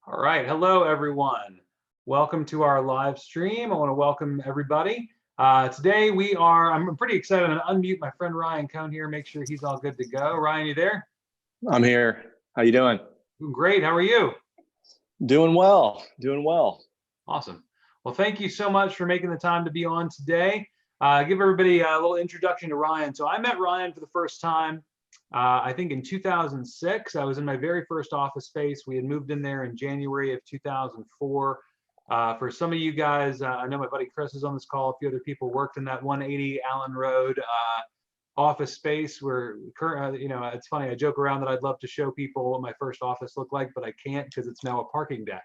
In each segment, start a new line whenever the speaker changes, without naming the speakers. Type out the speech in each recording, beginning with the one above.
All right. Hello, everyone. Welcome to our live stream. I want to welcome everybody. Today I'm pretty excited. I'm going to unmute my friend Ryan Cohn here, make sure he's all good to go. Ryan, you there?
I'm here. How you doing?
Great. How are you?
Doing well. Doing well.
Awesome. Well, thank you so much for making the time to be on today. Give everybody a little introduction to Ryan. So I met Ryan for the first time, I think in 2006. I was in my very first office space. We had moved in there in January of 2004. For some of you guys, I know my buddy Chris is on this call. A few other people worked in that 180 Allen Road office space where, it's funny, I joke around that I'd love to show people what my first office looked like, but I can't because it's now a parking deck.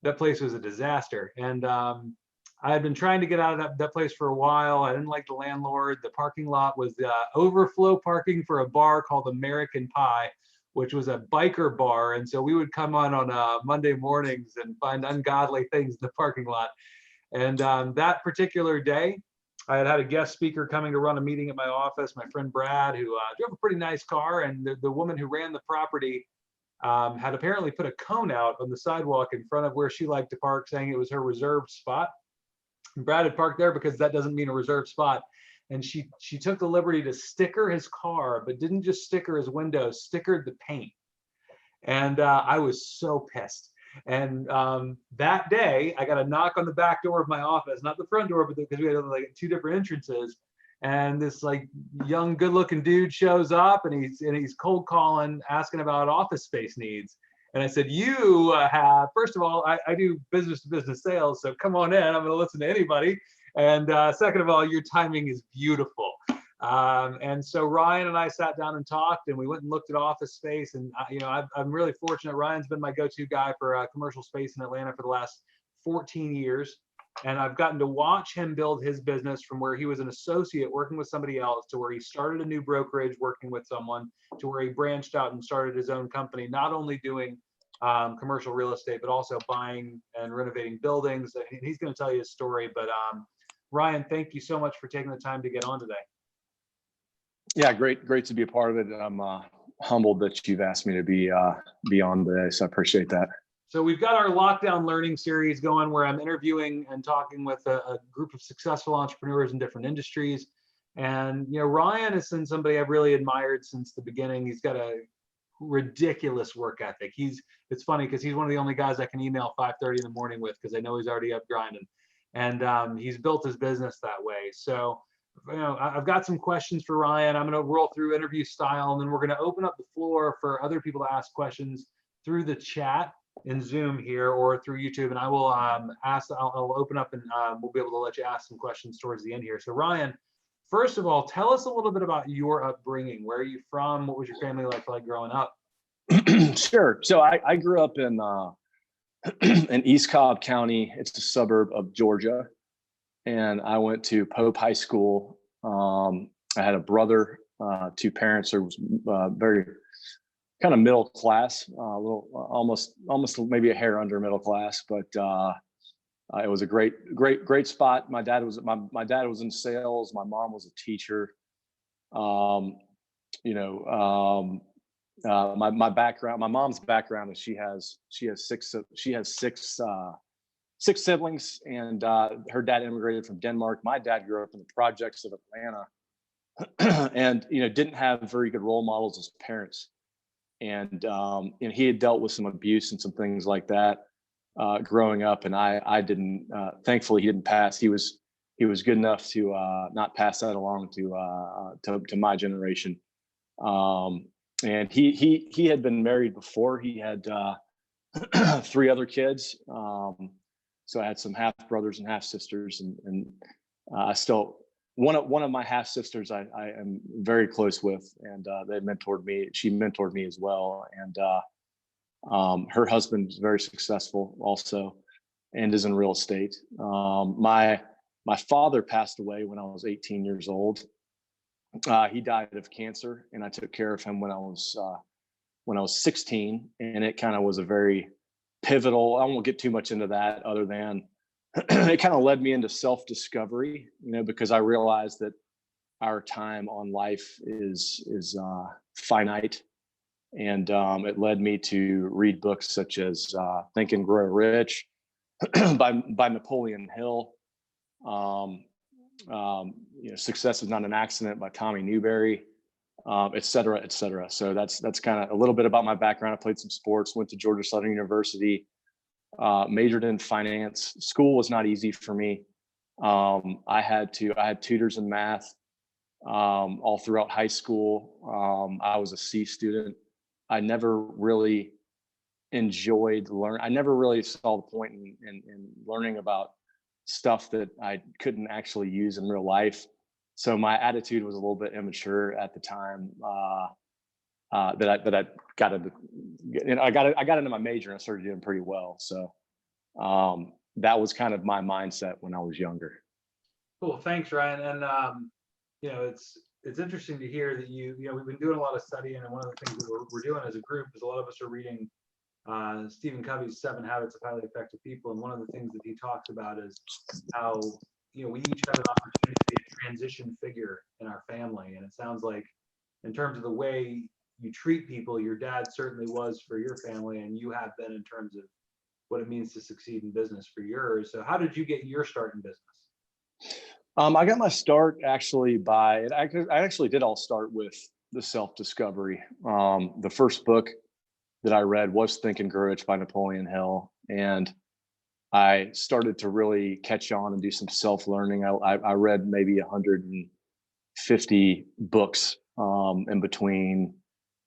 That place was a disaster. And I had been trying to get out of that place for a while. I didn't like the landlord. The parking lot was overflow parking for a bar called American Pie, which was a biker bar. And so we would come on Monday mornings and find ungodly things in the parking lot. And that particular day, I had a guest speaker coming to run a meeting at my office, my friend Brad, who drove a pretty nice car. And the woman who ran the property had apparently put a cone out on the sidewalk in front of where she liked to park, saying it was her reserved spot. And Brad had parked there because that doesn't mean a reserved spot. And she took the liberty to sticker his car, but didn't just sticker his windows, stickered the paint. And I was so pissed. And that day, I got a knock on the back door of my office, not the front door, but because we had like two different entrances. And this like young, good-looking dude shows up, and he's cold calling, asking about office space needs. And I said, "You have, first of all, I do business-to-business sales, so come on in. I'm going to listen to anybody. And second of all, your timing is beautiful." And so Ryan and I sat down and talked, and we went and looked at office space. And I'm really fortunate. Ryan's been my go-to guy for commercial space in Atlanta for the last 14 years. And I've gotten to watch him build his business from where he was an associate working with somebody else to where he started a new brokerage working with someone to where he branched out and started his own company, not only doing commercial real estate, but also buying and renovating buildings. And he's going to tell you his story. But Ryan, thank you so much for taking the time to get on today.
Yeah, great to be a part of it. I'm humbled that you've asked me to be on today, so I appreciate that.
So we've got our lockdown learning series going where I'm interviewing and talking with a group of successful entrepreneurs in different industries. And, Ryan has been somebody I've really admired since the beginning. He's got a ridiculous work ethic. It's funny because he's one of the only guys I can email 5:30 in the morning with because I know he's already up grinding. And he's built his business that way. So, I've got some questions for Ryan. I'm going to roll through interview style, and then we're going to open up the floor for other people to ask questions through the chat in Zoom here or through YouTube. And I will I'll open up and we'll be able to let you ask some questions towards the end here. So Ryan, first of all, tell us a little bit about your upbringing. Where are you from? What was your family life like growing up?
Sure. So I grew up in East Cobb County. It's a suburb of Georgia. And I went to Pope High School. I had a brother, two parents. There was very kind of middle class, a little almost maybe a hair under middle class, but it was a great spot. My dad was in sales. My mom was a teacher. My background, my mom's background is she has six siblings, and her dad immigrated from Denmark. My dad grew up in the projects of Atlanta, and didn't have very good role models as parents. And he had dealt with some abuse and some things like that growing up, and I didn't. Thankfully, he didn't pass. He was good enough to not pass that along to my generation. And he had been married before. He had 3 other kids. So I had some half brothers and half sisters, and I still one of my half sisters I am very close with, and they mentored me. She mentored me as well, and her husband is very successful also, and is in real estate. My father passed away when I was 18 years old. He died of cancer, and I took care of him when I was 16, and it kind of was a very pivotal. I won't get too much into that, other than it kind of led me into self-discovery, because I realized that our time on life is finite, And it led me to read books such as Think and Grow Rich by Napoleon Hill. Um, Success is Not an Accident by Tommy Newberry, et cetera, et cetera. So that's kind of a little bit about my background. I played some sports, went to Georgia Southern University, majored in finance. School was not easy for me. I had tutors in math all throughout high school. I was a C student. I never really I never really saw the point in learning about stuff that I couldn't actually use in real life. So my attitude was a little bit immature at the time. That I got into, I got into my major and I started doing pretty well. So that was kind of my mindset when I was younger.
Cool. Thanks, Ryan. And it's interesting to hear that we've been doing a lot of studying, and one of the things that we're doing as a group is a lot of us are reading Stephen Covey's 7 Habits of Highly Effective People, and one of the things that he talks about is how we each have an opportunity to be a transition figure in our family. And it sounds like, in terms of the way you treat people, your dad certainly was for your family, and you have been in terms of what it means to succeed in business for yours. So how did you get your start in business?
I got my start actually I actually did all start with the self-discovery. The first book that I read was Think and Grow Rich by Napoleon Hill. And I started to really catch on and do some self-learning. I read maybe 150 books in between.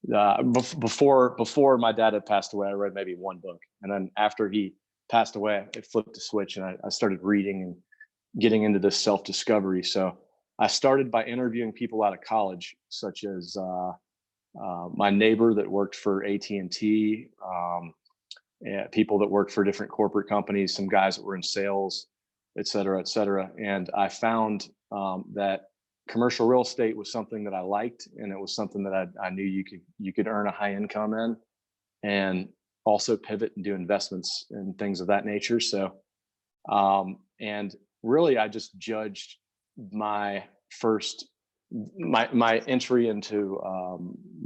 Before my dad had passed away, I read maybe one book. And then after he passed away, it flipped a switch and I started reading and getting into this self-discovery. So I started by interviewing people out of college, such as my neighbor that worked for AT&T, people that worked for different corporate companies, some guys that were in sales, et cetera, et cetera. And I found that commercial real estate was something that I liked, and it was something that I knew you could earn a high income in, and also pivot and do investments and things of that nature. So, and really, I just judged my entry into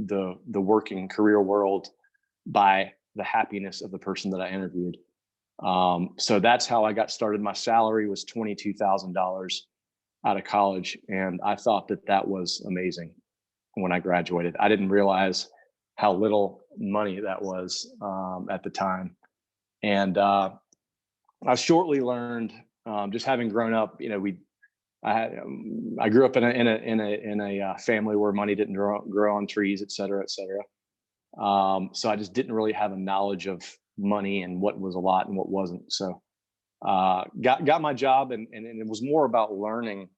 the working career world by the happiness of the person that I interviewed. So that's how I got started. My salary was $22,000 out of college, and I thought that was amazing when I graduated. I didn't realize how little money that was at the time, and I shortly learned, just having grown up. I grew up in a family where money didn't grow on trees, et cetera, et cetera. So I just didn't really have a knowledge of money and what was a lot and what wasn't. So got my job, and it was more about learning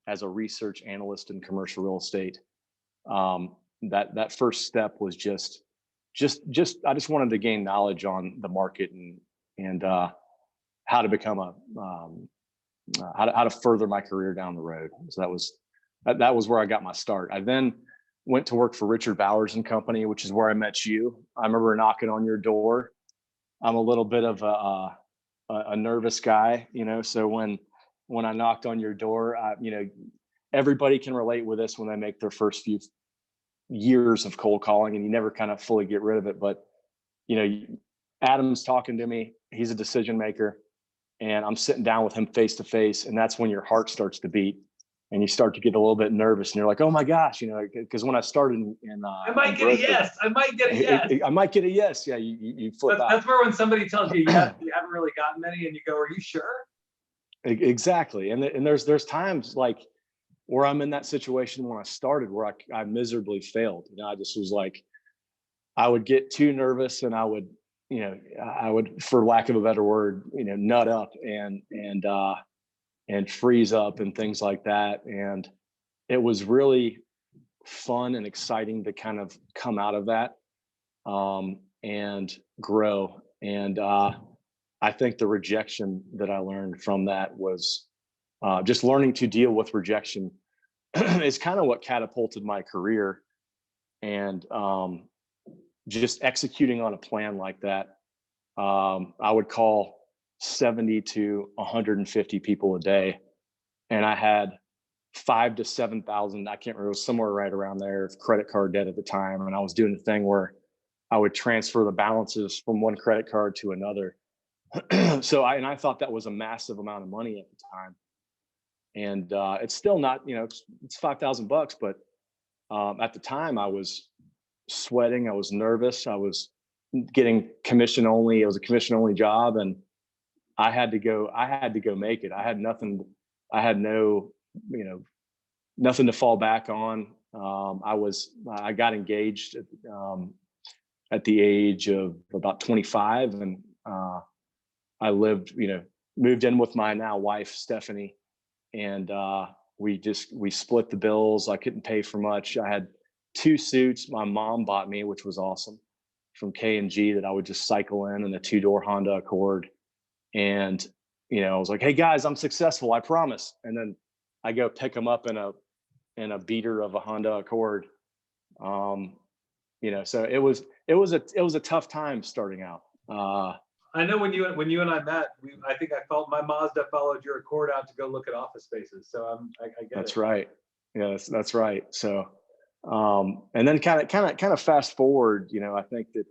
as a research analyst in commercial real estate. That first step was just I just wanted to gain knowledge on the market and how to become how to further my career down the road. So that was where I got my start. I then went to work for Richard Bowers and Company, which is where I met you. I remember knocking on your door. I'm a little bit of a nervous guy, so when I knocked on your door, everybody can relate with this when they make their first few years of cold calling, and you never kind of fully get rid of it. But Adam's talking to me. He's a decision maker, and I'm sitting down with him face to face, and that's when your heart starts to beat, and you start to get a little bit nervous, and you're like, "Oh my gosh," because when I started in
I might get a yes. I might get a yes.
I might get a yes. Yeah, you flip out.
That's where when somebody tells you yes, you haven't really gotten many, and you go, "Are you sure?"
Exactly, and there's times like where I'm in that situation when I started where I miserably failed. I just was like, I would get too nervous, and I would, for lack of a better word, nut up and freeze up and things like that. And it was really fun and exciting to kind of come out of that and grow. And I think the rejection that I learned from that was just learning to deal with rejection is kind of what catapulted my career. And just executing on a plan like that, I would call 70 to 150 people a day, and I had 5,000 to 7,000, I can't remember, it was somewhere right around there, of credit card debt at the time. And I was doing the thing where I would transfer the balances from one credit card to another. So I thought that was a massive amount of money at the time. And it's still not, it's $5,000, but at the time I was sweating, I was nervous, I was getting commission only. It was a commission only job, and I had to go make it. I had nothing, I had no, nothing to fall back on. I got engaged at the age of about 25, and I moved in with my now wife, Stephanie, and we split the bills. I couldn't pay for much. I had 2 suits my mom bought me, which was awesome, from K&G, that I would just cycle in a 2-door Honda Accord. And, I was like, hey guys, I'm successful, I promise. And then I go pick them up in a beater of a Honda Accord. So it was a tough time starting out.
I know when you and I met, I think I felt my Mazda followed your Accord out to go look at office spaces. So I get it.
That's right. Yes, that's right. So, and then kind of fast forward, I think that,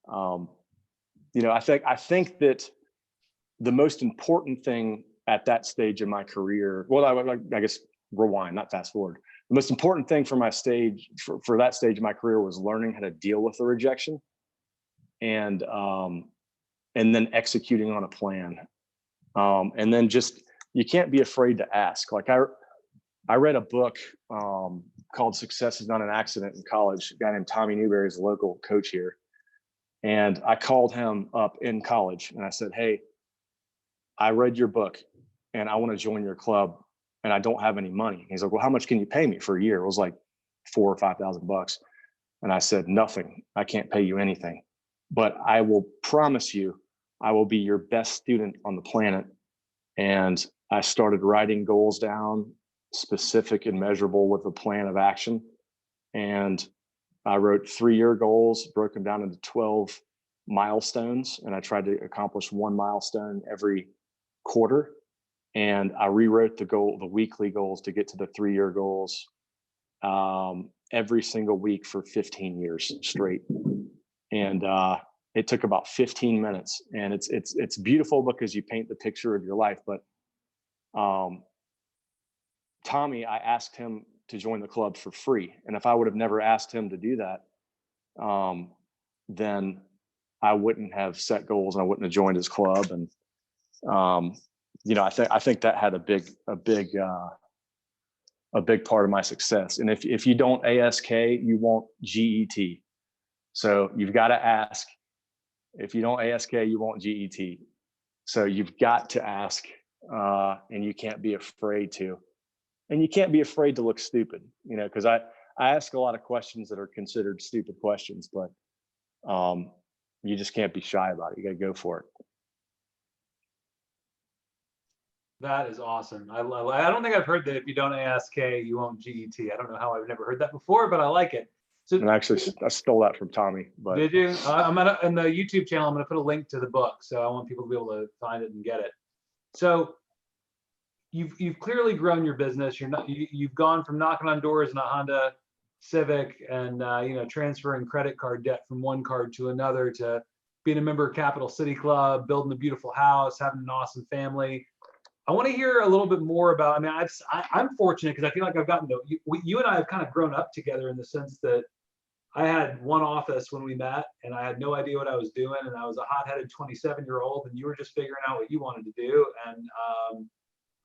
I think that the most important thing at that stage in my career, well, I guess rewind, not fast forward. The most important thing for my stage, for that stage of my career, was learning how to deal with the rejection, and then executing on a plan. And then just, you can't be afraid to ask. Like I read a book called Success is Not an Accident in college. A guy named Tommy Newberry is a local coach here. And I called him up in college and I said, hey, I read your book and I want to join your club and I don't have any money. He's like, well, how much can you pay me for a year? It was like $4,000 or $5,000. And I said, nothing. I can't pay you anything, but I will promise you, I will be your best student on the planet. And I started writing goals down, specific and measurable, with a plan of action. And I wrote 3-year goals, broke them down into 12 milestones. And I tried to accomplish 1 milestone every quarter. And I rewrote the weekly goals to get to the 3-year goals every single week for 15 years straight. And it took about 15 minutes. And it's beautiful because you paint the picture of your life. But Tommy, I asked him to join the club for free. And if I would have never asked him to do that, then I wouldn't have set goals and I wouldn't have joined his club. And, I think that had a big part of my success. And if you don't ASK, you won't GET. So you've got to ask. If you don't ASK, you won't GET. So you've got to ask, and you can't be afraid to. And you can't be afraid to look stupid, because I ask a lot of questions that are considered stupid questions, but you just can't be shy about it. You got to go for it.
That is awesome. I don't think I've heard that if you don't ASK, you won't GET. I don't know how I've never heard that before, but I like it. So,
and actually, I stole that from Tommy. But
did you? I'm in the YouTube channel. I'm going to put a link to the book, so I want people to be able to find it and get it. So you've clearly grown your business. You've gone from knocking on doors in a Honda Civic and transferring credit card debt from one card to another, to being a member of Capital City Club, building a beautiful house, having an awesome family. I want to hear a little bit more about. I'm fortunate because I feel like I've gotten to you and I have kind of grown up together in the sense that I had one office when we met, and I had no idea what I was doing, and I was a hot-headed 27-year-old, and you were just figuring out what you wanted to do. And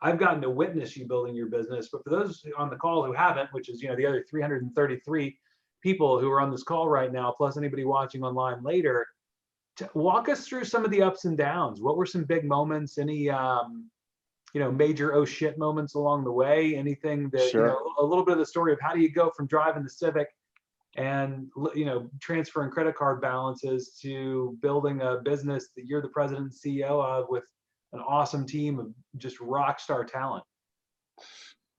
I've gotten to witness you building your business. But for those on the call who haven't, which is the other 333 people who are on this call right now, plus anybody watching online later, to walk us through some of the ups and downs. What were some big moments? Any major oh shit moments along the way? Anything that
Sure.
A little bit of the story of how do you go from driving the Civic and transferring credit card balances to building a business that you're the president and CEO of with an awesome team of just rock star talent?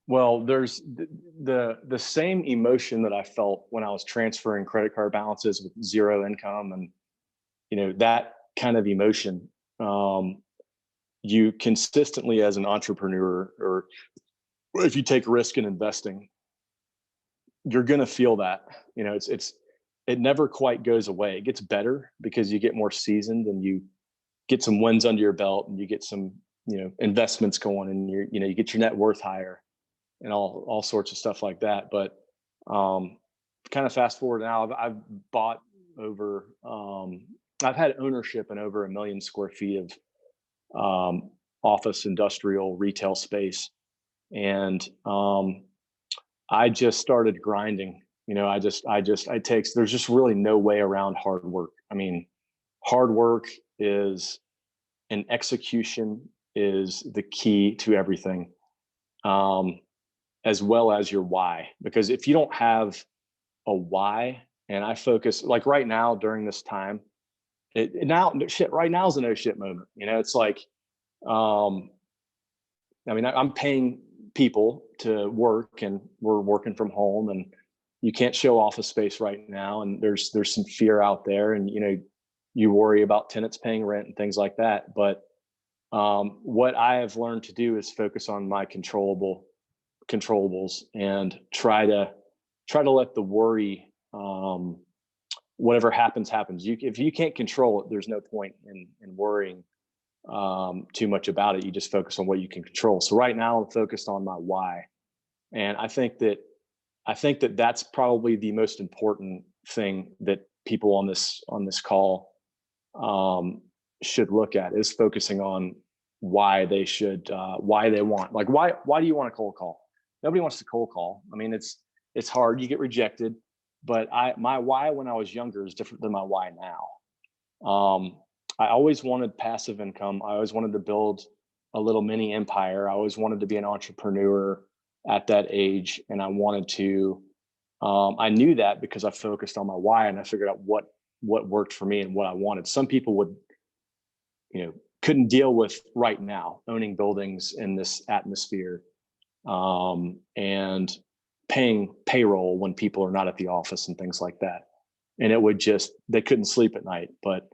Well, there's the same emotion that I felt when I was transferring credit card balances with zero income, and that kind of emotion. You consistently, as an entrepreneur, or if you take risk in investing, you're going to feel that. it never quite goes away. It gets better because you get more seasoned and you get some wins under your belt and you get some, investments going, and you get your net worth higher and all sorts of stuff like that. But kind of fast forward now, I've bought over, I've had ownership in over 1 million square feet of office, industrial, retail space. And I just started grinding. There's just really no way around hard work. I mean, hard work is, and execution is the key to everything, as well as your why. Because if you don't have a why, and I focus, like right now during this time, right now is a no shit moment. It's like, I'm paying people to work, and we're working from home, and you can't show office space right now. And there's some fear out there, and, you worry about tenants paying rent and things like that. But what I have learned to do is focus on my controllables and try to let the worry, whatever happens. If you can't control it, there's no point in worrying too much about it. You just focus on what you can control. So right now I'm focused on my why. And I think that that's probably the most important thing that people on this call should look at, is focusing on why they want, like, why do you want a cold call? Nobody wants to cold call. I mean, it's hard, you get rejected, but my why when I was younger is different than my why now. I always wanted passive income. I always wanted to build a little mini empire. I always wanted to be an entrepreneur at that age. And I wanted to, I knew that because I focused on my why, and I figured out what worked for me and what I wanted. Some people would, couldn't deal with right now owning buildings in this atmosphere, and paying payroll when people are not at the office and things like that. And they couldn't sleep at night. But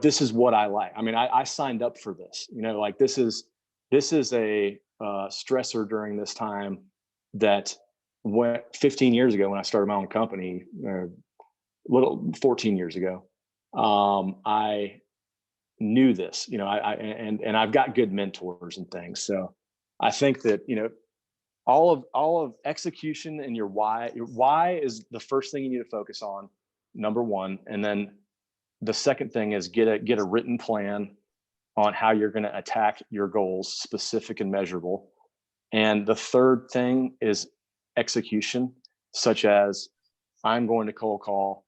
this is what I like. I mean, I signed up for this, like this is a stressor during this time that 15 years ago when I started my own company, 14 years ago, I knew this, and I've got good mentors and things. So I think that, all of execution and your why is the first thing you need to focus on, number one. And then the second thing is get a written plan on how you're going to attack your goals, specific and measurable. And the third thing is execution, such as, I'm going to cold call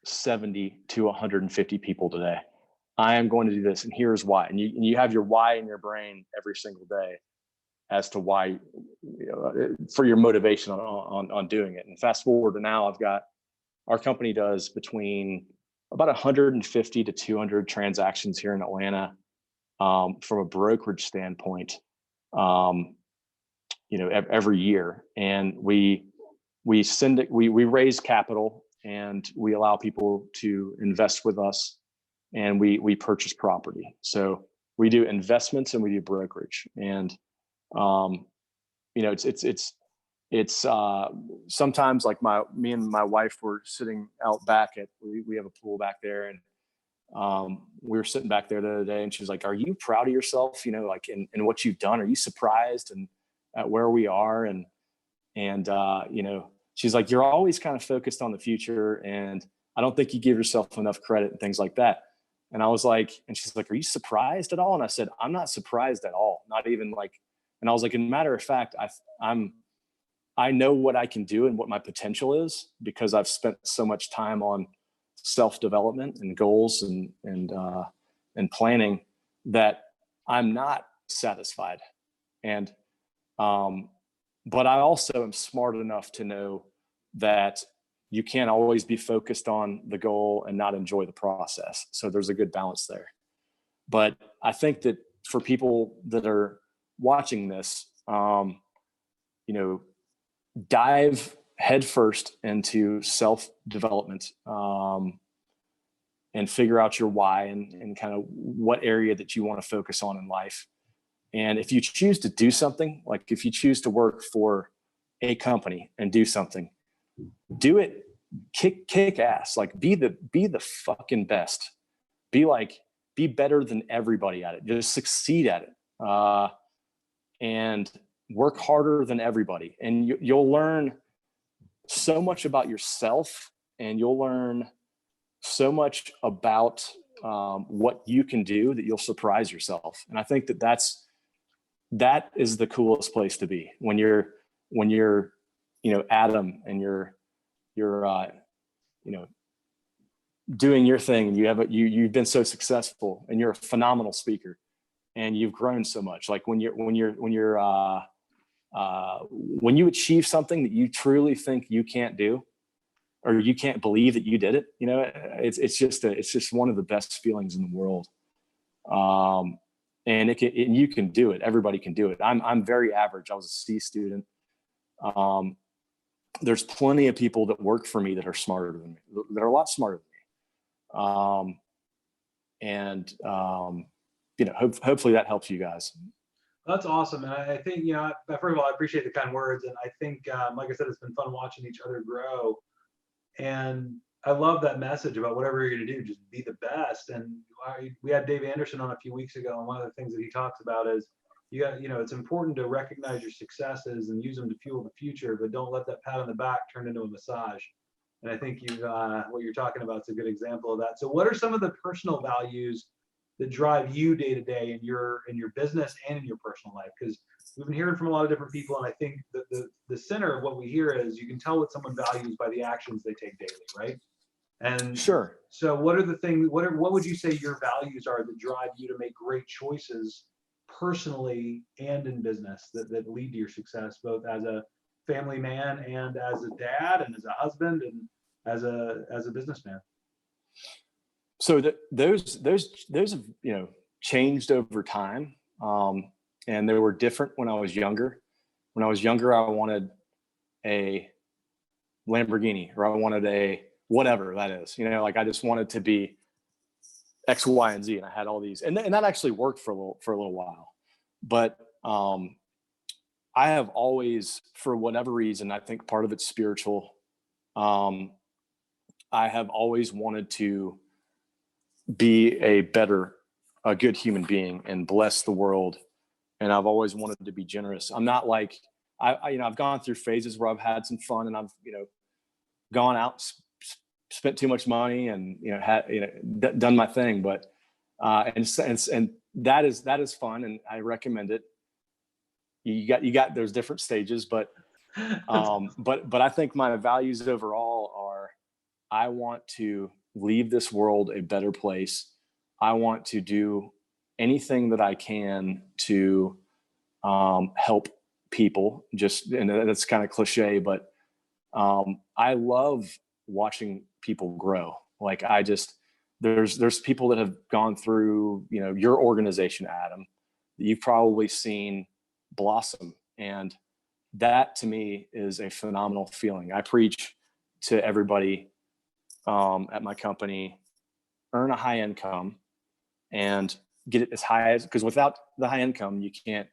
70 to 150 people today. I am going to do this, and here's why. And you have your why in your brain every single day as to why, for your motivation on doing it. And fast forward to now, our company does between about 150 to 200 transactions here in Atlanta, from a brokerage standpoint, every year. And we raise capital, and we allow people to invest with us, and we purchase property. So we do investments and we do brokerage. And it's sometimes, like me and my wife were sitting out back we have a pool back there, and we were sitting back there the other day, and she was like, "Are you proud of yourself? Like in what you've done? Are you surprised and at where we are?" And she's like, "You're always kind of focused on the future, and I don't think you give yourself enough credit," and things like that. And I was like, and she's like, "Are you surprised at all?" And I said, "I'm not surprised at all. Not even like," and I was like, "In matter of fact, I know what I can do and what my potential is, because I've spent so much time on self-development and goals and planning, that I'm not satisfied. And, but I also am smart enough to know that you can't always be focused on the goal and not enjoy the process. So there's a good balance there. But I think that for people that are watching this, dive headfirst into self-development, and figure out your why and kind of what area that you want to focus on in life. And if you choose to do something, like if you choose to work for a company and do something, do it kick ass, like be the fucking best, be better than everybody at it, just succeed at it, and work harder than everybody. And you'll learn so much about yourself, and you'll learn so much about what you can do that you'll surprise yourself. And I think that is the coolest place to be, when you're Adam, and you're doing your thing, and you've been so successful, and you're a phenomenal speaker, and you've grown so much. Like when you achieve something that you truly think you can't do, or you can't believe that you did it, it's just one of the best feelings in the world. And you can do it. Everybody can do it. I'm very average. I was a C student. There's plenty of people that work for me that are smarter than me, that are a lot smarter than me. Hopefully that helps you guys.
That's awesome. And I think, first of all, I appreciate the kind words. And I think, like I said, it's been fun watching each other grow. And I love that message about whatever you're going to do, just be the best. And we had Dave Anderson on a few weeks ago, and one of the things that he talks about is, it's important to recognize your successes and use them to fuel the future, but don't let that pat on the back turn into a massage. And I think what you're talking about is a good example of that. So what are some of the personal values that drive you day to day in your business and in your personal life? Because we've been hearing from a lot of different people, and I think that the center of what we hear is you can tell what someone values by the actions they take daily, right? And
sure.
So what are the things, what would you say your values are that drive you to make great choices personally and in business that lead to your success, both as a family man and as a dad and as a husband and as a businessman?
So those have changed over time, and they were different when I was younger. When I was younger, I wanted a Lamborghini, or I wanted a whatever that is. I just wanted to be X, Y, and Z, and I had all these, and that actually worked for a little while. But I have always, for whatever reason, I think part of it's spiritual. I have always wanted to be a good human being and bless the world. And I've always wanted to be generous. I'm not like, I've gone through phases where I've had some fun, and I've, gone out, spent too much money, and, done my thing. But, and that is fun. And I recommend it. You got those different stages, but I think my values overall are, I want to leave this world a better place. I want to do anything that I can to help people. And that's kind of cliche, but I love watching people grow. Like there's people that have gone through, your organization, Adam, that you've probably seen blossom. And that to me is a phenomenal feeling. I preach to everybody at my company, earn a high income and get it as high as, because without the high income, you can't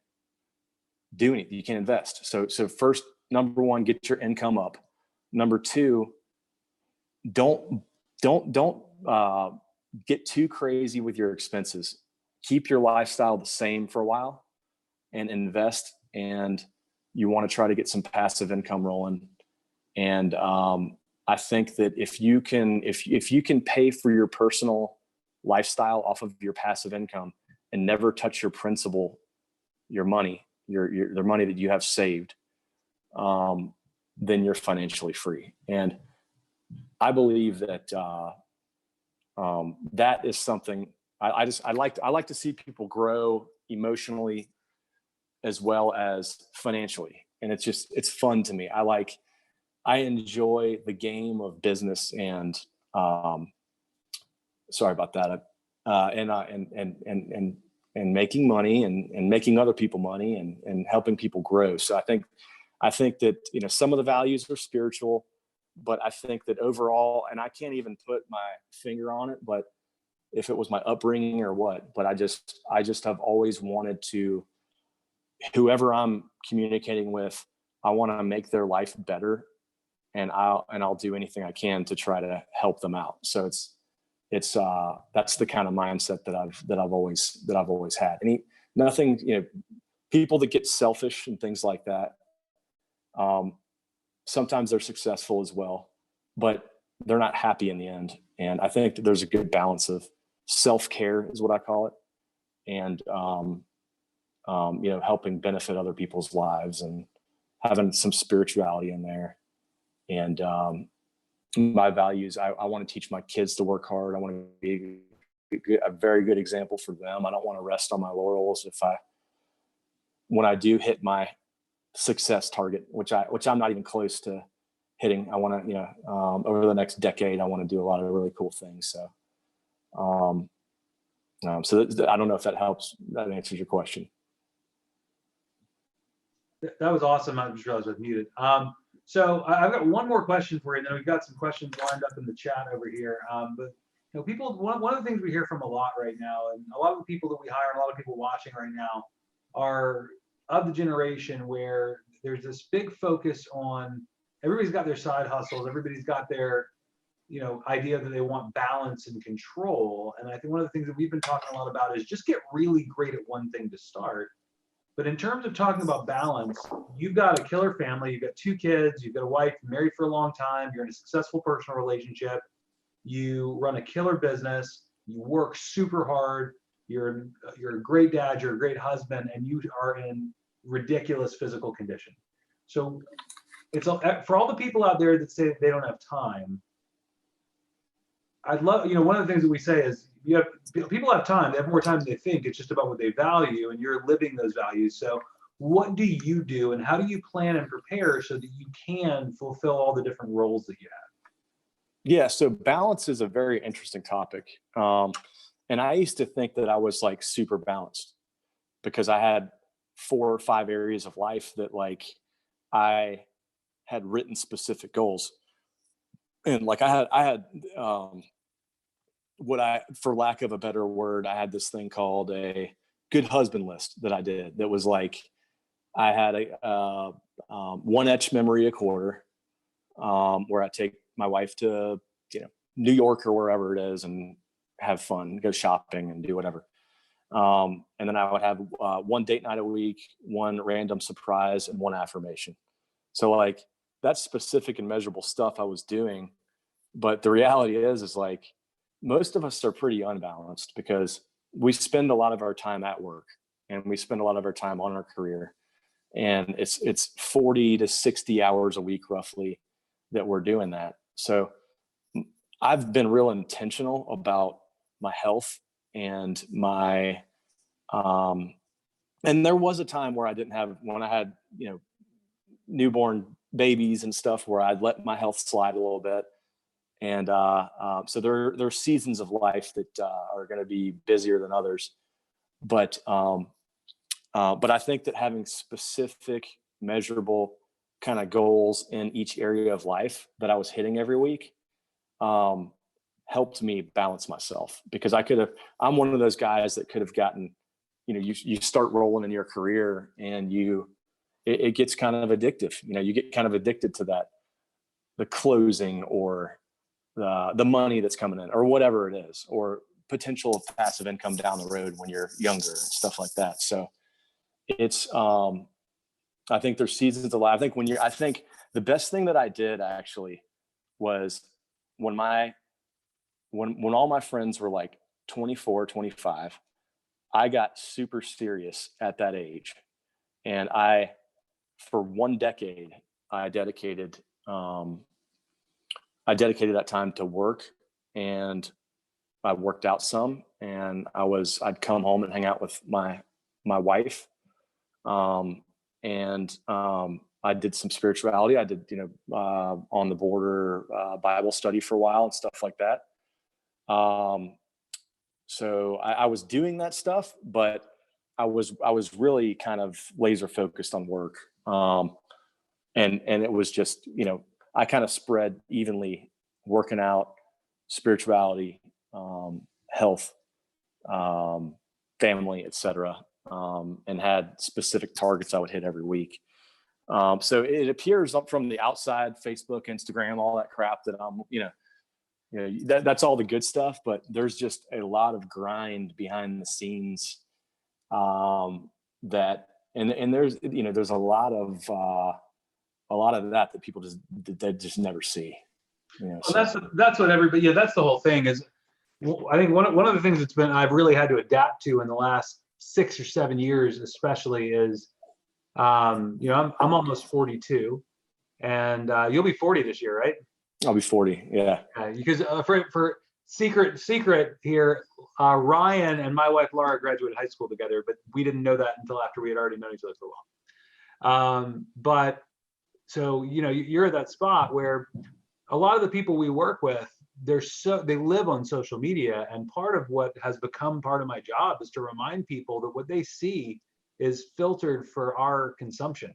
do anything. You can't invest. So first, number one, get your income up. Number two, don't get too crazy with your expenses. Keep your lifestyle the same for a while and invest. And you want to try to get some passive income rolling. And I think that if you can pay for your personal lifestyle off of your passive income and never touch your principal, your money, the money that you have saved, then you're financially free. And I believe that that is something I like to see people grow emotionally as well as financially. And it's fun to me. I enjoy the game of business and sorry about that. And making money and making other people money and helping people grow. So I think that, some of the values are spiritual, but I think that overall, and I can't even put my finger on it, but if it was my upbringing or what, but I just have always wanted to, whoever I'm communicating with, I want to make their life better. and I'll do anything I can to try to help them out. So that's the kind of mindset that I've always had. Nothing, people that get selfish and things like that, sometimes they're successful as well, but they're not happy in the end. And I think that there's a good balance of self-care is what I call it. And, helping benefit other people's lives and having some spirituality in there. And, my values, I want to teach my kids to work hard. I want to be a very good example for them. I don't want to rest on my laurels. When I do hit my success target, which I'm not even close to hitting, I want to, over the next decade, I want to do a lot of really cool things. So, I don't know if that helps. That answers your question.
That was awesome. I just realized I was muted. So I've got one more question for you, and then we've got some questions lined up in the chat over here. But people, one of the things we hear from a lot right now, and a lot of the people that we hire, and a lot of people watching right now, are of the generation where there's this big focus on everybody's got their side hustles, everybody's got their idea that they want balance and control. And I think one of the things that we've been talking a lot about is just get really great at one thing to start. But in terms of talking about balance, you've got a killer family, you've got 2 kids, you've got a wife, you're married for a long time, you're in a successful personal relationship, you run a killer business, you work super hard, you're a great dad, you're a great husband, and you are in ridiculous physical condition. So it's for all the people out there that say that they don't have time, I'd love, one of the things that we say is people have time, they have more time than they think. It's just about what they value, and you're living those values. So what do you do, and how do you plan and prepare so that you can fulfill all the different roles that you have?
Yeah, so balance is a very interesting topic. And I used to think that I was like super balanced because I had 4 or 5 areas of life that I had written specific goals. And I had for lack of a better word, I had this thing called a good husband list that I did. That was I had a 1 etch memory a quarter, where I take my wife to, New York or wherever it is and have fun, go shopping and do whatever. And then I would have 1 date night a week, 1 random surprise, and 1 affirmation. So that's specific and measurable stuff I was doing. But the reality is most of us are pretty unbalanced because we spend a lot of our time at work and we spend a lot of our time on our career. And it's 40 to 60 hours a week roughly that we're doing that. So I've been real intentional about my health and my and there was a time where when I had newborn babies and stuff, where I'd let my health slide a little bit. And so there are seasons of life that are going to be busier than others, but I think that having specific, measurable kind of goals in each area of life that I was hitting every week helped me balance myself, because I'm one of those guys that could have gotten, you start rolling in your career and it gets kind of addictive. You get kind of addicted to that, the closing or the money that's coming in or whatever it is, or potential of passive income down the road when you're younger and stuff like that. So it's, I think there's seasons of life. I think the best thing that I did actually was when all my friends were 24, 25, I got super serious at that age. And for 1 decade, I dedicated that time to work, and I worked out some, and I'd come home and hang out with my wife. I did some spirituality. I did, on the border Bible study for a while and stuff like that. So I was doing that stuff, but I was really kind of laser focused on work. And it was just, I kind of spread evenly working out, spirituality, health, family, etc., and had specific targets I would hit every week. So it appears from the outside, Facebook, Instagram, all that crap, that I'm, that's all the good stuff, but there's just a lot of grind behind the scenes, that, and there's, there's a lot of that people just never see.
Well, that's what everybody. Yeah, that's the whole thing. Is I think one of the things I've really had to adapt to in the last 6 or 7 years, especially, is I'm almost 42, and you'll be 40 this year, right?
I'll be 40. Yeah.
Because for secret here, Ryan and my wife Laura graduated high school together, but we didn't know that until after we had already known each other for a while. But so you're at that spot where a lot of the people we work with, they live on social media, and part of what has become part of my job is to remind people that what they see is filtered for our consumption,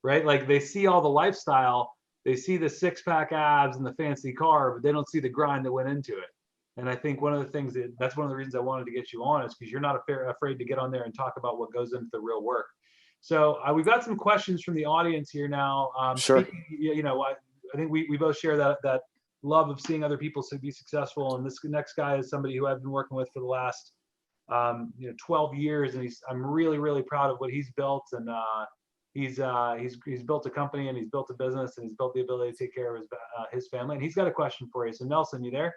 right? Like, they see all the lifestyle, they see the 6-pack abs and the fancy car, but they don't see the grind that went into it. And I think one of the things that's one of the reasons I wanted to get you on, is because you're not afraid to get on there and talk about what goes into the real work. So we've got some questions from the audience here now.
Sure.
I think we both share that love of seeing other people be successful. And this next guy is somebody who I've been working with for the last 12 years, and I'm really, really proud of what he's built. And he's built a company, and he's built a business, and he's built the ability to take care of his family. And he's got a question for you. So Nelson, you there?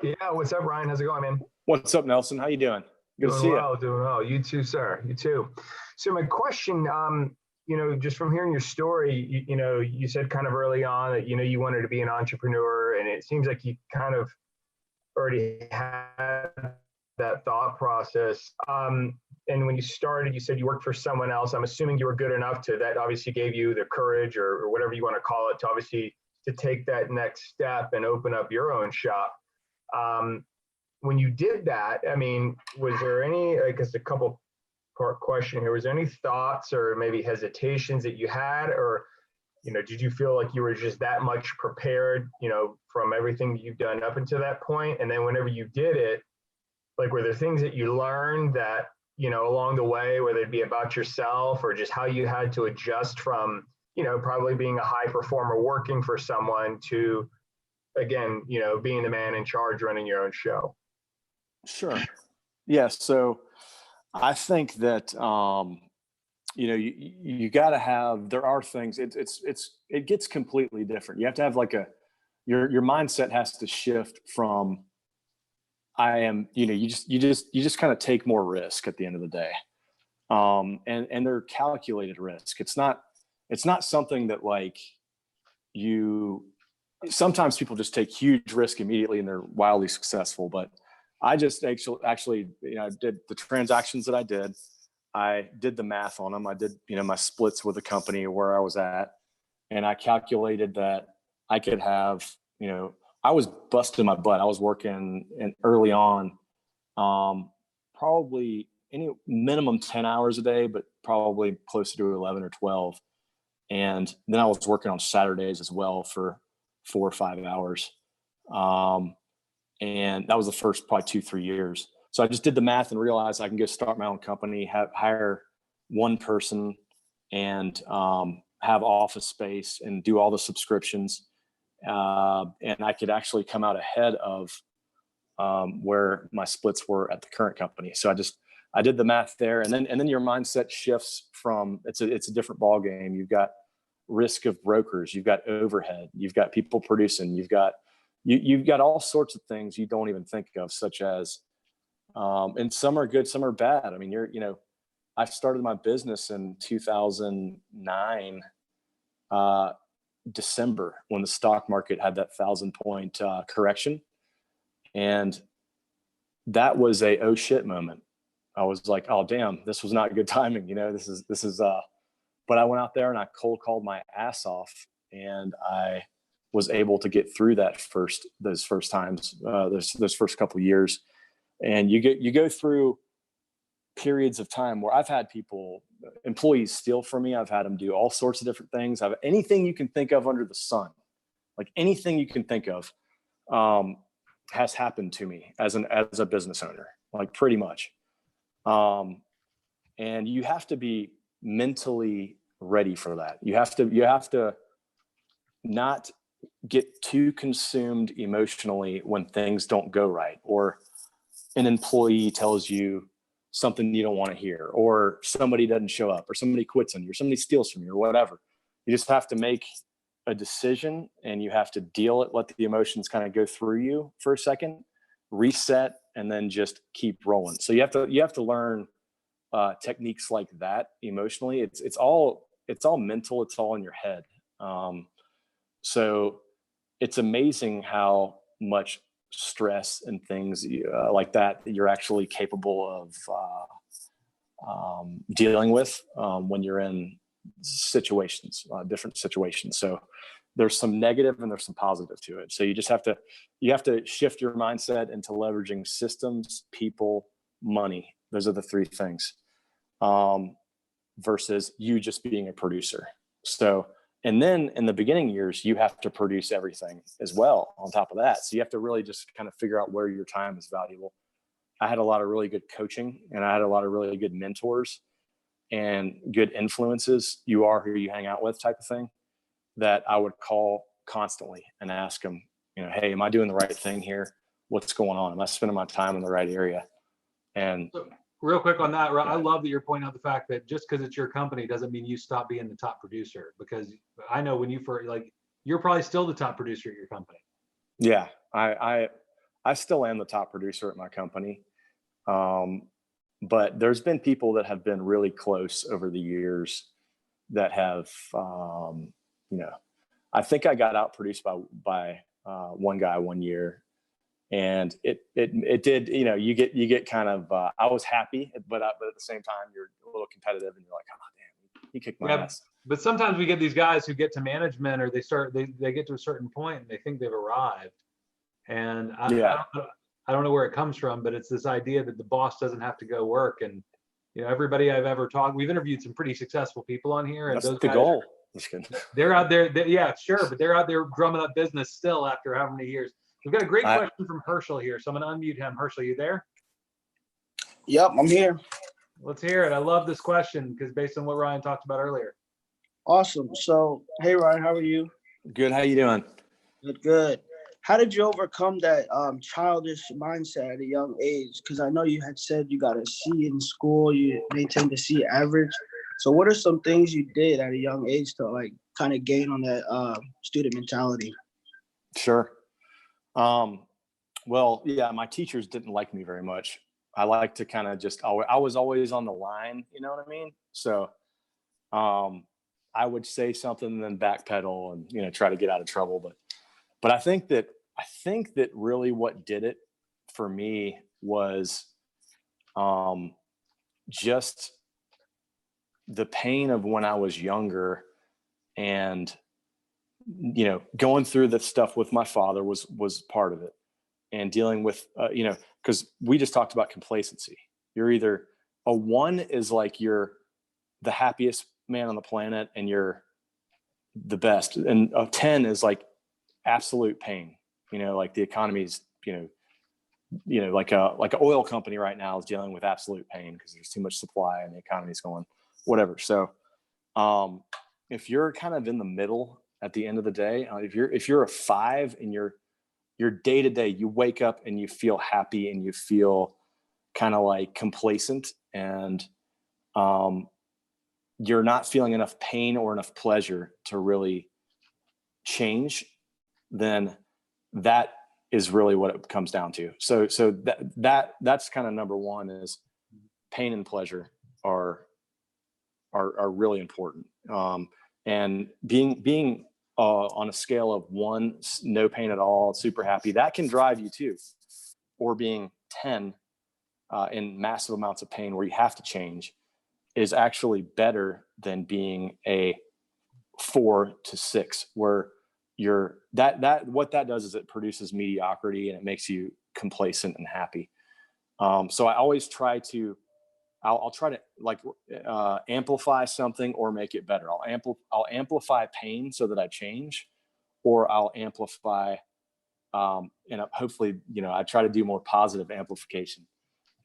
Yeah, what's up, Ryan? How's it going, man?
What's up, Nelson? How you doing? Good to see you.
Doing well. You too, sir. You too. So my question, just from hearing your story, you said kind of early on that, you wanted to be an entrepreneur, and it seems like you kind of already had that thought process. And when you started, you said you worked for someone else. I'm assuming you were good enough that obviously gave you the courage, or whatever you want to call it, to take that next step and open up your own shop. When you did that, I mean, was there any, I guess a couple part question here, was there any thoughts or maybe hesitations that you had, or, did you feel like you were just that much prepared, from everything you've done up until that point? And then whenever you did it, like, were there things that you learned that, along the way, whether it be about yourself or just how you had to adjust from, probably being a high performer working for someone to, again, being the man in charge, running your own show?
Sure. Yeah. So I think that, you got to have, there are things, it gets completely different. You have to have your mindset has to shift from, you just kind of take more risk at the end of the day. And they're calculated risk. It's not something that sometimes people just take huge risk immediately and they're wildly successful. But I just actually, did the transactions that I did. I did the math on them. I did, my splits with the company where I was at, and I calculated that I could have, I was busting my butt. I was working early on, probably any minimum 10 hours a day, but probably closer to 11 or 12. And then I was working on Saturdays as well for 4 or 5 hours. And that was the first probably 2-3 years. So I just did the math and realized I can go start my own company, hire one person, and have office space and do all the subscriptions. And I could actually come out ahead of where my splits were at the current company. So I did the math there, and then your mindset shifts from, it's a different ball game. You've got risk of brokers, you've got overhead, you've got people producing, you've got all sorts of things you don't even think of, such as, and some are good, some are bad. I mean, I started my business in 2009, December, when the stock market had that 1,000-point correction. And that was a, oh shit moment. I was like, oh damn, this was not good timing. This is, but I went out there and I cold called my ass off, and I was able to get through those first times, those first couple of years. And you go through periods of time where I've had employees steal from me. I've had them do all sorts of different things. Anything you can think of under the sun, like anything you can think of, has happened to me as a business owner, like pretty much. And you have to be mentally ready for that. You have to not get too consumed emotionally when things don't go right, or an employee tells you something you don't want to hear, or somebody doesn't show up, or somebody quits on you, or somebody steals from you, or whatever. You just have to make a decision, and you have to deal it, let the emotions kind of go through you for a second, reset, and then just keep rolling. So you have to learn techniques like that emotionally. It's all mental. It's all in your head. So it's amazing how much stress and things like that you're actually capable of dealing with when you're in situations, different situations. So there's some negative and there's some positive to it. So you just have to shift your mindset into leveraging systems, people, money. Those are the three things, versus you just being a producer. So, and then in the beginning years, you have to produce everything as well on top of that. So you have to really just kind of figure out where your time is valuable. I had a lot of really good coaching, and I had a lot of really good mentors and good influences. You are who you hang out with type of thing, that I would call constantly and ask them, hey, am I doing the right thing here? What's going on? Am I spending my time in the right area? And
real quick on that, I love that you're pointing out the fact that just because it's your company doesn't mean you stop being the top producer, because I know when you're probably still the top producer at your company.
Yeah, I still am the top producer at my company. But there's been people that have been really close over the years that have, I think I got out produced by one guy one year. And it did, you get kind of, I was happy, but at the same time, you're a little competitive, and you're like, oh, damn, he kicked my ass.
But sometimes we get these guys who get to management, or they get to a certain point and they think they've arrived. And I don't know where it comes from, but it's this idea that the boss doesn't have to go work. And, everybody I've ever talked, we've interviewed some pretty successful people on here. And
that's
those
the
guys,
goal.
They're out there. Yeah, sure. But they're out there drumming up business still after how many years. We've got a great question from Herschel here, so I'm going to unmute him. Herschel, you there?
Yep, I'm here.
Let's hear it. I love this question because based on what Ryan talked about earlier.
Awesome. So, hey, Ryan, how are you?
Good. How you doing?
Good. How did you overcome that childish mindset at a young age? Because I know you had said you got a C in school, you maintained a C average. So what are some things you did at a young age to kind of gain on that student mentality?
Sure. Well, yeah, my teachers didn't like me very much. I like to kind of I was always on the line, you know what I mean? So, I would say something and then backpedal and, try to get out of trouble. But I think that really what did it for me was, just the pain of when I was younger, and, going through the stuff with my father was part of it, and dealing with, because we just talked about complacency. You're either a 1 is like you're the happiest man on the planet and you're the best, and a 10 is like absolute pain. Like the economy's, like an oil company right now is dealing with absolute pain because there's too much supply and the economy's going whatever. So, if you're kind of in the middle at the end of the day, if you're a 5 and your day to day, you wake up and you feel happy and you feel kind of like complacent, and you're not feeling enough pain or enough pleasure to really change, then that is really what it comes down to. So that's kind of number one, is pain and pleasure are really important. And being on a scale of 1, no pain at all, super happy, that can drive you too. Or being 10 in massive amounts of pain where you have to change is actually better than being a 4 to 6, where what that does is it produces mediocrity and it makes you complacent and happy. So I always try to, I'll try to amplify something or make it better. I'll amplify pain so that I change, or I'll amplify, and hopefully, I try to do more positive amplification,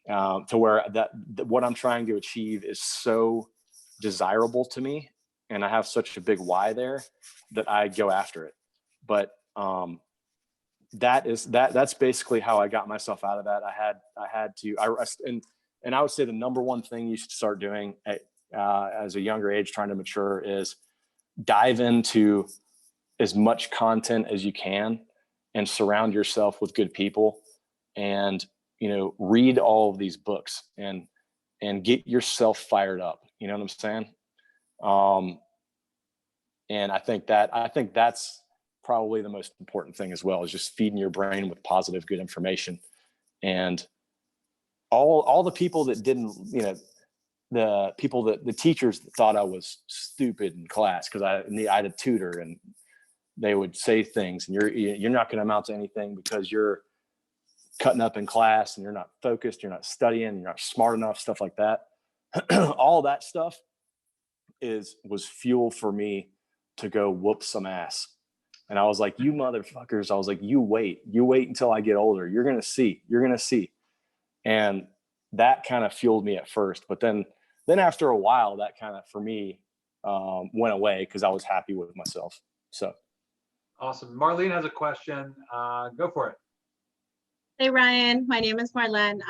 to where that what I'm trying to achieve is so desirable to me, and I have such a big why there that I go after it. But that's basically how I got myself out of that. And I would say the number one thing you should start doing as a younger age, trying to mature, is dive into as much content as you can and surround yourself with good people, and, read all of these books and get yourself fired up. You know what I'm saying? And I think that's probably the most important thing as well, is just feeding your brain with positive, good information. And all the people that didn't, the teachers that thought I was stupid in class because I had a tutor, and they would say things, and you're not going to amount to anything because you're cutting up in class and you're not focused, you're not studying, you're not smart enough, stuff like that. All that stuff was fuel for me to go whoop some ass. And I was like, you motherfuckers, I was like, you wait until I get older. You're going to see. And that kind of fueled me at first. But then after a while, that kind of, for me, went away because I was happy with myself. So.
Awesome. Marlene has a question. Go for it.
Hey, Ryan. My name is Marlene.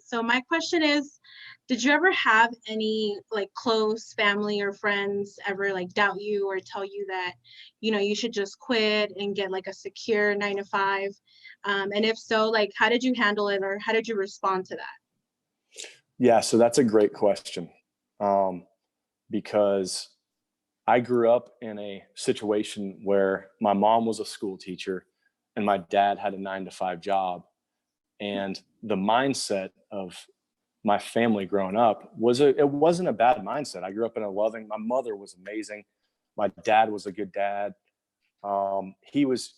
So my question is, did you ever have any close family or friends ever doubt you or tell you that, you should just quit and get a secure 9-to-5? And if so, how did you handle it, or how did you respond to that?
Yeah, so that's a great question. Because I grew up in a situation where my mom was a school teacher and my dad had a 9-to-5 job. And the mindset of my family growing up it wasn't a bad mindset. I grew up in my mother was amazing. My dad was a good dad. He was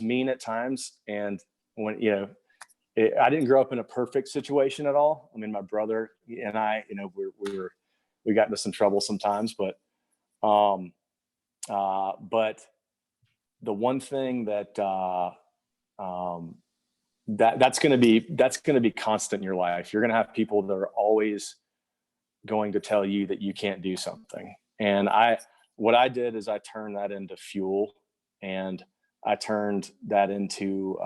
mean at times. And when, I didn't grow up in a perfect situation at all. I mean, my brother and I, we got into some trouble sometimes, but the one thing that's going to be constant in your life. You're going to have people that are always going to tell you that you can't do something. And what I did is I turned that into fuel, and I turned that into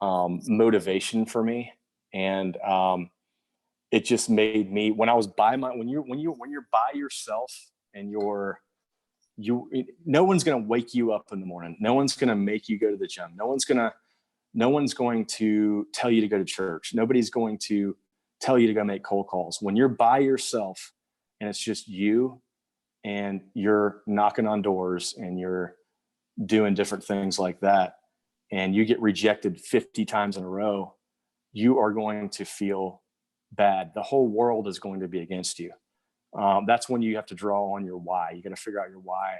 motivation for me. And it just made me, when I was when you're by yourself and no one's going to wake you up in the morning. No one's going to make you go to the gym. No one's going to tell you to go to church. Nobody's going to tell you to go make cold calls. When you're by yourself and it's just you, and you're knocking on doors and you're doing different things like that, and you get rejected 50 times in a row, you are going to feel bad. The whole world is going to be against you. That's when you have to draw on your why. You got to figure out your why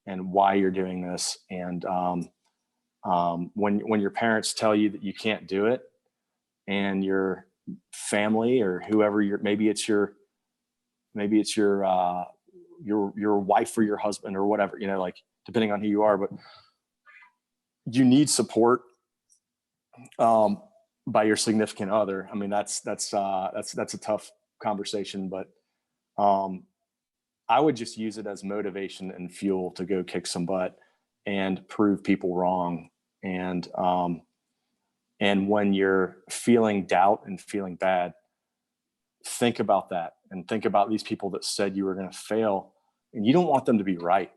and why you're doing this. And when your parents tell you that you can't do it, and your family or whoever maybe it's your wife or your husband or whatever, depending on who you are, but you need support by your significant other. I mean, that's a tough conversation, but I would just use it as motivation and fuel to go kick some butt and prove people wrong. And when you're feeling doubt and feeling bad, think about that and think about these people that said you were going to fail, and you don't want them to be right.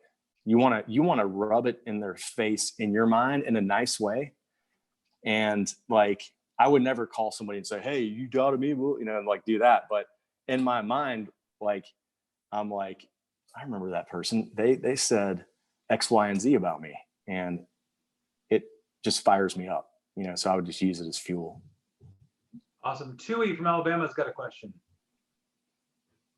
You want to rub it in their face in your mind in a nice way. And I would never call somebody and say, hey, you doubted me, do that. But in my mind, I'm like, I remember that person. They said X, Y, and Z about me, and it just fires me up, so I would just use it as fuel.
Awesome. Tui from Alabama's got a question.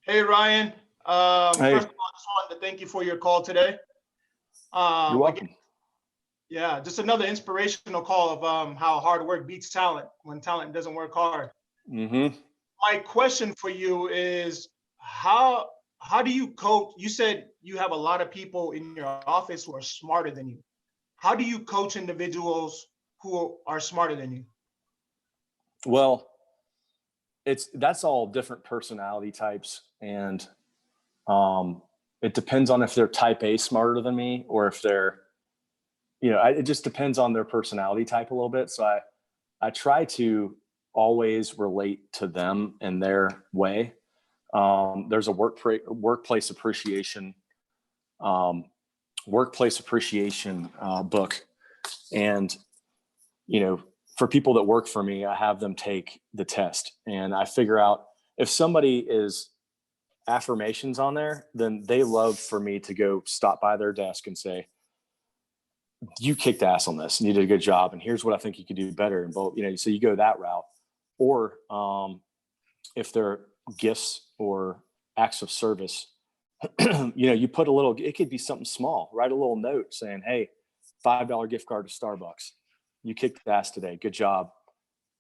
Hey, Ryan.
Hey.
First of all, I just wanted to thank you for your call today.
You're welcome.
Yeah, just another inspirational call of how hard work beats talent when talent doesn't work hard.
Mm-hmm.
My question for you is, how do you coach? You said you have a lot of people in your office who are smarter than you. How do you coach individuals who are smarter than you?
Well, that's all different personality types. And It depends on if they're type A smarter than me, or if they're, it just depends on their personality type a little bit. So I try to always relate to them in their way. There's a workplace appreciation book. And, for people that work for me, I have them take the test, and I figure out if somebody is affirmations on there, then they love for me to go stop by their desk and say, you kicked ass on this and you did a good job, and here's what I think you could do better. And both, so you go that route. Or if they're gifts or acts of service, you put it could be something small, write a little note saying, hey, $5 gift card to Starbucks. You kicked ass today. Good job.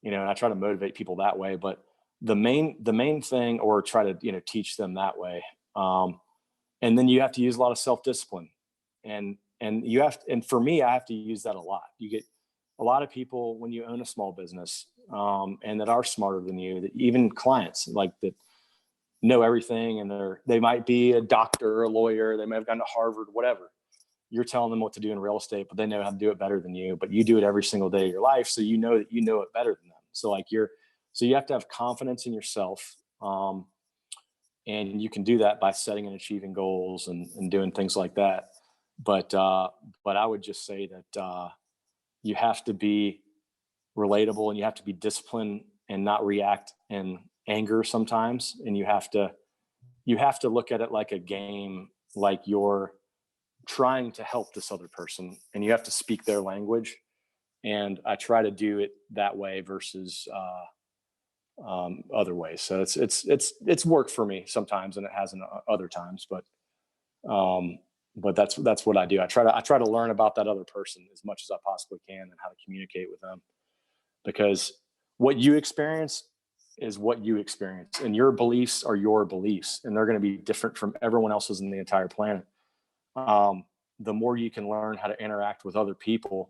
And I try to motivate people that way. But the main thing, or try to, teach them that way. And then you have to use a lot of self-discipline, and for me, I have to use that a lot. You get a lot of people when you own a small business, and that are smarter than you, that even clients like that know everything, and they might be a doctor or a lawyer. They may have gone to Harvard, whatever. You're telling them what to do in real estate, but they know how to do it better than you, but you do it every single day of your life. So you know that you know it better than them. So you have to have confidence in yourself. And you can do that by setting and achieving goals and doing things like that. But I would just say that you have to be relatable, and you have to be disciplined and not react in anger sometimes. And you have to look at it like a game, like you're trying to help this other person, and you have to speak their language. And I try to do it that way versus other ways. So it's worked for me sometimes, and it hasn't other times, but that's what I do. I try to learn about that other person as much as I possibly can, and how to communicate with them, because what you experience is what you experience, and your beliefs are your beliefs, and they're going to be different from everyone else's in the entire planet. The more you can learn how to interact with other people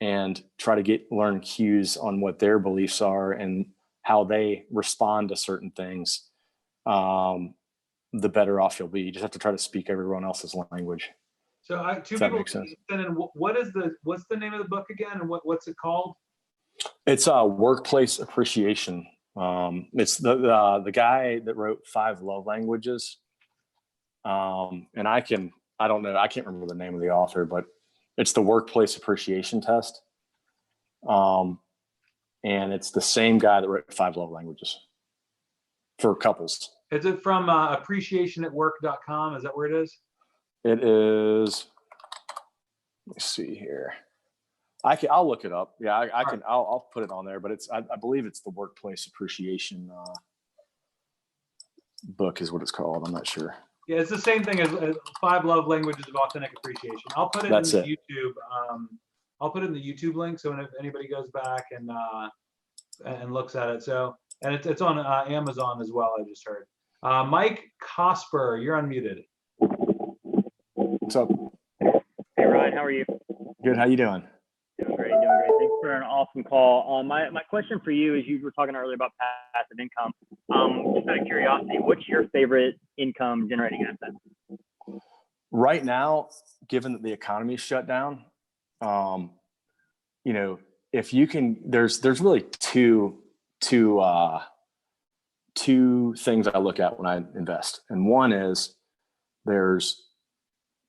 and try to learn cues on what their beliefs are and how they respond to certain things, the better off you'll be. You just have to try to speak everyone else's language.
So two people sent in, what's the name of the book again, and what's it called?
It's Workplace Appreciation. It's the guy that wrote 5 Love Languages. And I don't know, I can't remember the name of the author, but it's the Workplace Appreciation Test. And it's the same guy that wrote 5 Love Languages for couples.
Is it from appreciationatwork.com? Is that where it is?
It is. Let me see here. I'll look it up. Yeah, I'll put it on there, but I believe it's the Workplace Appreciation book is what it's called. I'm not sure.
Yeah, it's the same thing as 5 Love Languages of Authentic Appreciation. I'll put it YouTube. I'll put it in the YouTube link, so if anybody goes back and looks at it. So, and it's on Amazon as well, I just heard. Mike Cosper, you're unmuted.
What's up?
Hey Ryan, how are you?
Good. How you doing?
Doing great. Thanks for an awesome call. My question for you is, you were talking earlier about passive income. Just out of curiosity, what's your favorite income generating asset?
Right now, given that the economy is shut down, if you can, there's really two things I look at when I invest. And one is there's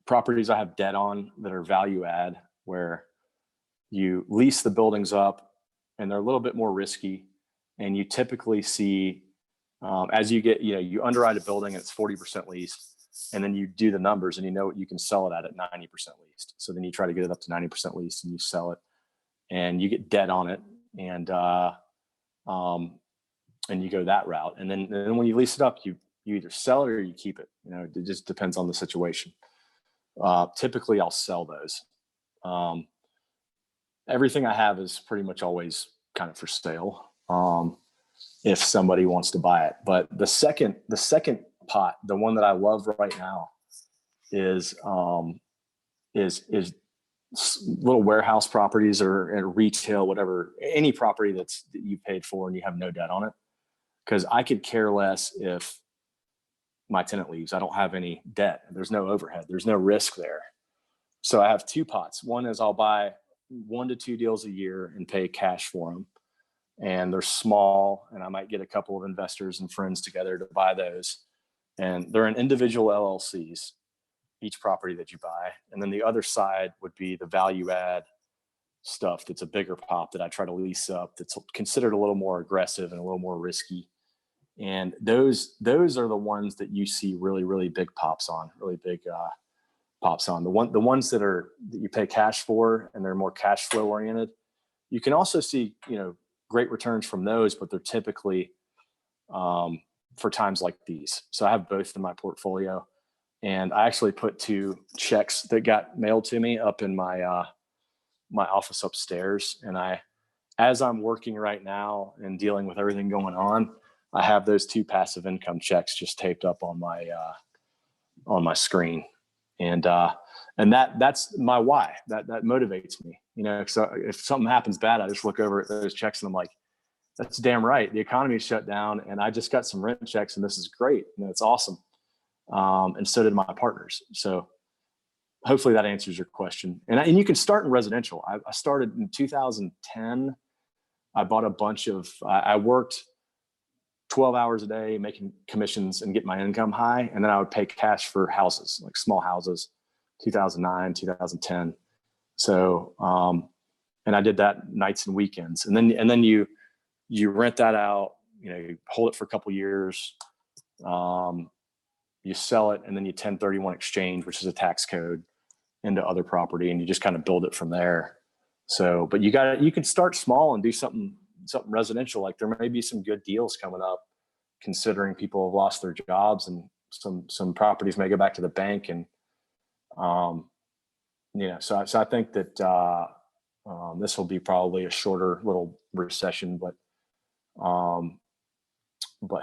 properties I have debt on that are value add, where you lease the buildings up and they're a little bit more risky. And you typically see, as you get, you underwrite a building and it's 40% leased, and then you do the numbers and you can sell it at 90% leased. So then you try to get it up to 90% leased and you sell it, and you get debt on it, and you go that route. And then when you lease it up, you either sell it or you keep it. It just depends on the situation. Typically I'll sell those. Everything I have is pretty much always kind of for sale, if somebody wants to buy it. But the second pot, the one that I love right now, is little warehouse properties or retail, whatever, any property that you paid for and you have no debt on it. Because I could care less if my tenant leaves. I don't have any debt. There's no overhead. There's no risk there. So I have two pots. One is I'll buy 1 to 2 deals a year and pay cash for them. And they're small, and I might get a couple of investors and friends together to buy those. And they're in individual LLCs, each property that you buy. And then the other side would be the value add stuff that's a bigger pop that I try to lease up, that's considered a little more aggressive and a little more risky. And those are the ones that you see really, really big pops on, really big pops on. The ones that you pay cash for and they're more cash flow oriented. You can also see, great returns from those, but they're typically for times like these. So I have both in my portfolio, and I actually put 2 checks that got mailed to me up in my my office upstairs. And as I'm working right now and dealing with everything going on, I have those 2 passive income checks just taped up on my screen. And that's my why. That motivates me, so if something happens bad, I just look over at those checks and I'm like, that's damn right. The economy is shut down and I just got some rent checks and this is great. It's awesome. And so did my partners. So hopefully that answers your question. And you can start in residential. I started in 2010. I bought a bunch of, I worked 12 hours a day making commissions and get my income high. And then I would pay cash for houses, like small houses, 2009, 2010. So, and I did that nights and weekends. And then you rent that out, you hold it for a couple years, you sell it, and then you 1031 exchange, which is a tax code, into other property, and you just kind of build it from there. So, but you can start small and do something residential. Like there may be some good deals coming up, considering people have lost their jobs and some properties may go back to the bank. And, so I think that this will be probably a shorter little recession, but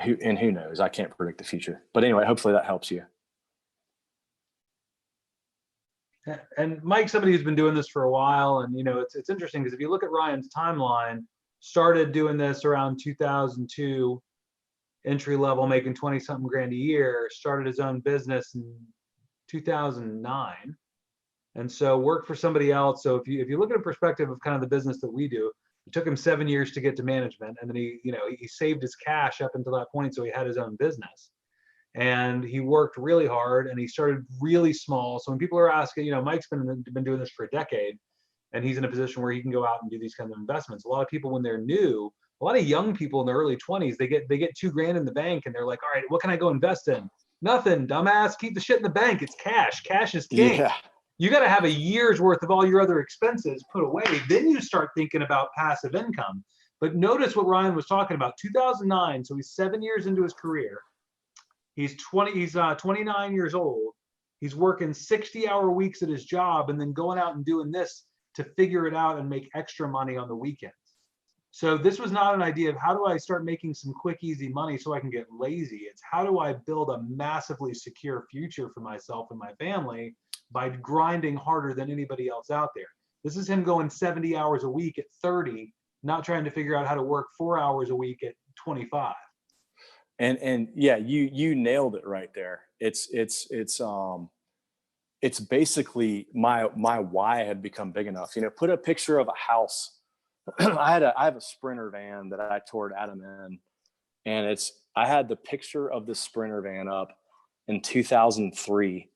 who knows? I can't predict the future. But anyway, hopefully that helps you.
And Mike's somebody who's been doing this for a while, and it's interesting because if you look at Ryan's timeline, started doing this around 2002, entry level, making 20 something grand a year, started his own business in 2009, and so worked for somebody else. So if you look at a perspective of kind of the business that we do, it took him 7 years to get to management, and then he saved his cash up until that point, so he had his own business. And he worked really hard, and he started really small. So when people are asking, Mike's been doing this for a decade, and he's in a position where he can go out and do these kinds of investments. A lot of people, when they're new, a lot of young people in their early 20s, they get $2 grand in the bank, and they're like, all right, what can I go invest in? Nothing, dumbass. Keep the shit in the bank. It's cash. Cash is king. Yeah. You got to have a year's worth of all your other expenses put away. Then you start thinking about passive income. But notice what Ryan was talking about. 2009, so he's 7 years into his career. He's 29 years old. He's working 60-hour weeks at his job and then going out and doing this to figure it out and make extra money on the weekends. So this was not an idea of how do I start making some quick, easy money so I can get lazy. It's how do I build a massively secure future for myself and my family by grinding harder than anybody else out there. This is him going 70 hours a week at 30, not trying to figure out how to work 4 hours a week at 25.
And yeah, you nailed it right there. It's basically my why had become big enough. Put a picture of a house. I have a Sprinter van that I toured Adam in, and I had the picture of the Sprinter van up in 2003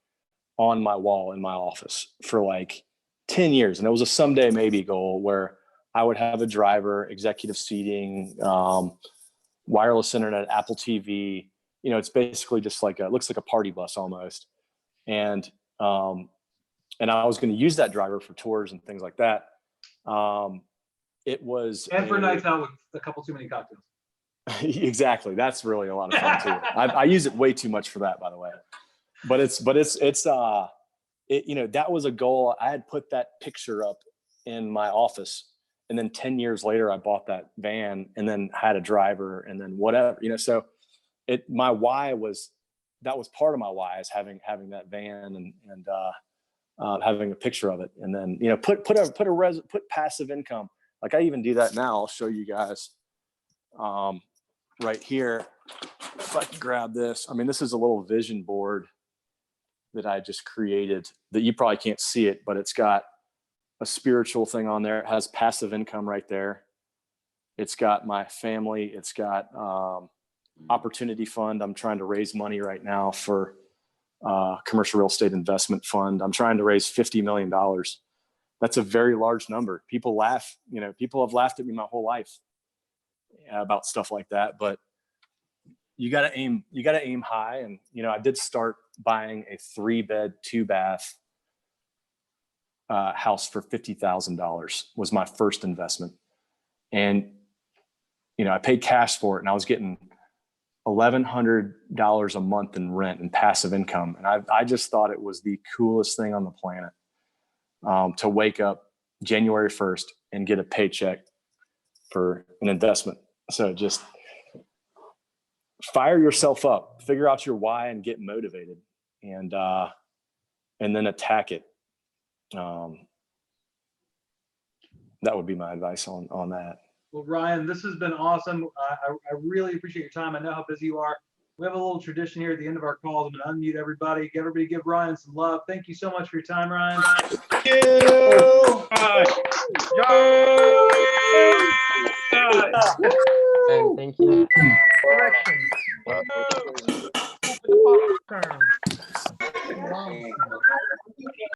on my wall in my office for like 10 years. And it was a someday maybe goal where I would have a driver, executive seating, wireless internet, Apple TV. It's basically just it looks like a party bus almost. And I was going to use that driver for tours and things like that. It was,
and for nights out with a couple too many cocktails.
Exactly. That's really a lot of fun too. I use it way too much for that, by the way. But that was a goal. I had put that picture up in my office. And then 10 years later, I bought that van and then had a driver and then whatever, so my why was part of my why is having that van and having a picture of it. And then, put passive income. Like I even do that now. I'll show you guys right here. if I can grab this, I mean, this is a little vision board that I just created that you probably can't see it, but it's got a spiritual thing on there. It has passive income right there. It's got my family. It's got opportunity fund. I'm trying to raise money right now for commercial real estate investment fund. I'm trying to raise $50 million. That's a very large number. People laugh, people have laughed at me my whole life about stuff like that, but you got to aim high. And, I did start buying a 3-bed, 2-bath house for $50,000 was my first investment. And, I paid cash for it, and I was getting $1,100 a month in rent and passive income. And I just thought it was the coolest thing on the planet to wake up January 1st and get a paycheck for an investment. So just fire yourself up, figure out your why and get motivated, and then attack it. That would be my advice on that.
Well, Ryan, this has been awesome. I really appreciate your time. I know how busy you are. We have a little tradition here at the end of our calls. I'm going to unmute everybody. Everybody give Ryan some love. Thank you so much for your time, Ryan.
Thank you.
And thank you.
Correction.